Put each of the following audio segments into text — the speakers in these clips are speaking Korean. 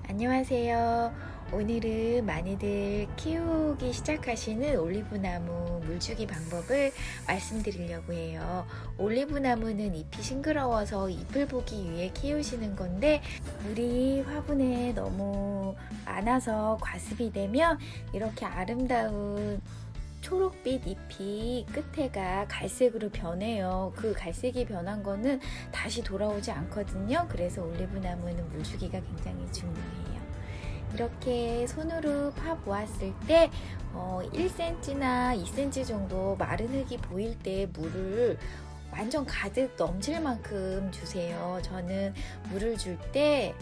안녕하세요. 오늘은 많이들 키우기 시작하시는 올리브나무 물주기 방법을 말씀드리려고 해요. 올리브나무는 잎이 싱그러워서 잎을 보기 위해 키우시는 건데, 물이 화분에 너무 많아서 과습이 되면 이렇게 아름다운 초록빛 잎이 끝에가 갈색으로 변해요. 그 갈색이 변한 거는 다시 돌아오지 않거든요. 그래서 올리브나무는 물주기가 굉장히 중요해요. 이렇게 손으로 파 보았을 때 1cm나 2cm 정도 마른 흙이 보일 때 물을 완전 가득 넘칠 만큼 주세요. 저는 물을 줄 때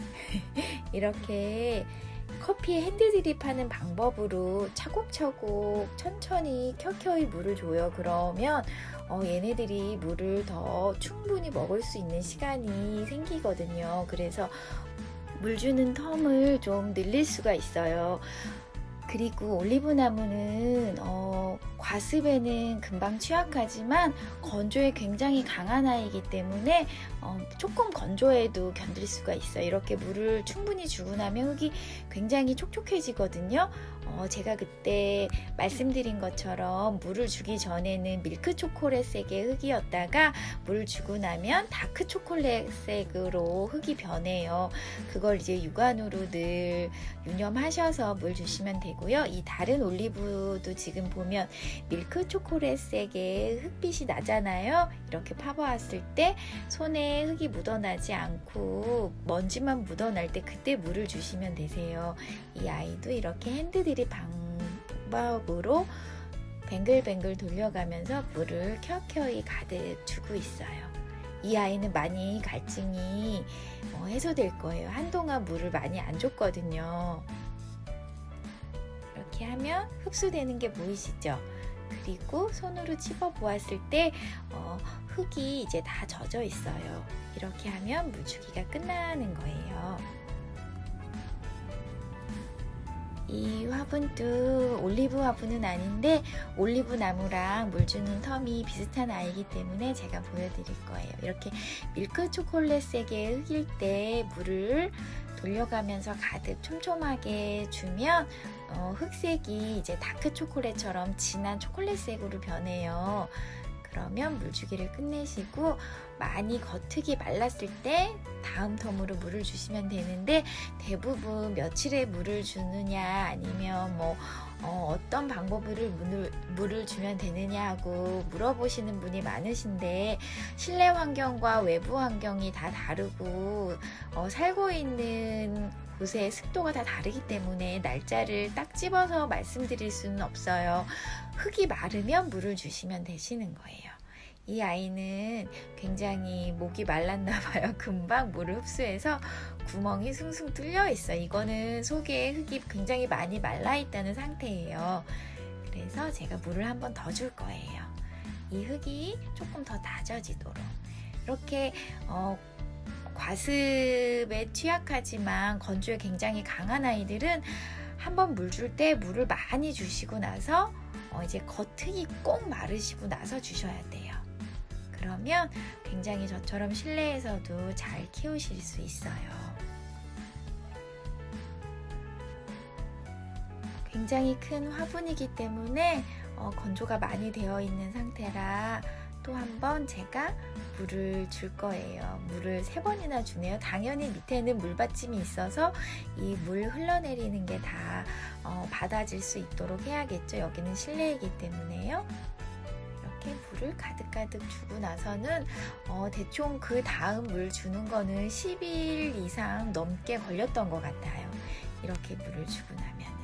이렇게 커피에 핸드드립 하는 방법으로 차곡차곡 천천히 켜켜이 물을 줘요. 그러면 얘네들이 물을 더 충분히 먹을 수 있는 시간이 생기거든요. 그래서 물 주는 텀을 좀 늘릴 수가 있어요. 그리고 올리브나무는 과습에는 금방 취약하지만 건조에 굉장히 강한 아이이기 때문에 조금 건조해도 견딜 수가 있어요. 이렇게 물을 충분히 주고 나면 흙이 굉장히 촉촉해지거든요. 제가 그때 말씀드린 것처럼 물을 주기 전에는 밀크 초콜릿색의 흙이었다가 물을 주고 나면 다크 초콜릿색으로 흙이 변해요. 그걸 이제 육안으로 늘 유념하셔서 물 주시면 되고요. 이 다른 올리브도 지금 보면 밀크 초콜릿색의 흙빛이 나잖아요. 이렇게 파보았을 때 손에 흙이 묻어나지 않고 먼지만 묻어날 때 그때 물을 주시면 되세요. 이 아이도 이렇게 핸드드립 방법으로 뱅글뱅글 돌려가면서 물을 켜켜이 가득 주고 있어요. 이 아이는 많이 갈증이 해소될 거예요. 한동안 물을 많이 안 줬거든요. 이렇게 하면 흡수되는 게 보이시죠? 그리고 손으로 찝어 보았을 때 흙이 이제 다 젖어 있어요. 이렇게 하면 물주기가 끝나는 거예요. 이 화분도 올리브 화분은 아닌데 올리브 나무랑 물 주는 텀이 비슷한 아이이기 때문에 제가 보여드릴 거예요. 이렇게 밀크 초콜릿색의 흙일 때 물을 돌려가면서 가득 촘촘하게 주면 흙색이 이제 다크 초콜릿처럼 진한 초콜릿색으로 변해요. 그러면 물주기를 끝내시고 많이 겉흙이 말랐을 때 다음 텀으로 물을 주시면 되는데, 대부분 며칠에 물을 주느냐 아니면 어떤 방법으로 물을 주면 되느냐 하고 물어보시는 분이 많으신데, 실내 환경과 외부 환경이 다 다르고 살고 있는 곳의 습도가 다 다르기 때문에 날짜를 딱 집어서 말씀드릴 수는 없어요. 흙이 마르면 물을 주시면 되시는 거예요. 이 아이는 굉장히 목이 말랐나 봐요. 금방 물을 흡수해서 구멍이 숭숭 뚫려 있어요. 이거는 속에 흙이 굉장히 많이 말라 있다는 상태예요. 그래서 제가 물을 한 번 더 줄 거예요. 이 흙이 조금 더 다져지도록. 이렇게 과습에 취약하지만 건조에 굉장히 강한 아이들은 한번 물 줄 때 물을 많이 주시고 나서 이제 겉흙이 꼭 마르시고 나서 주셔야 돼요. 그러면 굉장히 저처럼 실내에서도 잘 키우실 수 있어요. 굉장히 큰 화분이기 때문에 건조가 많이 되어 있는 상태라 또 한 번 제가 물을 줄 거예요. 물을 3번이나 주네요. 당연히 밑에는 물받침이 있어서 이 물 흘러내리는 게 다 받아질 수 있도록 해야겠죠. 여기는 실내이기 때문에요. 이렇게 물을 가득가득 주고 나서는 대충 그 다음 물 주는 거는 10일 이상 넘게 걸렸던 것 같아요. 이렇게 물을 주고 나면은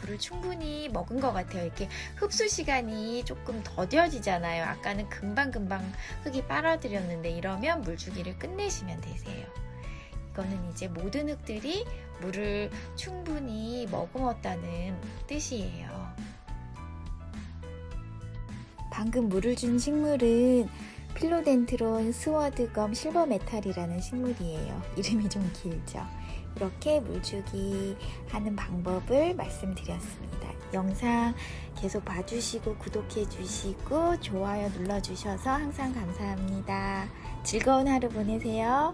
물을 충분히 먹은 것 같아요. 이렇게 흡수 시간이 조금 더뎌지잖아요. 아까는 금방금방 흙이 빨아들였는데 이러면 물주기를 끝내시면 되세요. 이거는 이제 모든 흙들이 물을 충분히 머금었다는 뜻이에요. 방금 물을 준 식물은 필로덴트론 스워드검 실버메탈이라는 식물이에요. 이름이 좀 길죠. 이렇게 물주기 하는 방법을 말씀드렸습니다. 영상 계속 봐주시고 구독해 주시고 좋아요 눌러주셔서 항상 감사합니다. 즐거운 하루 보내세요.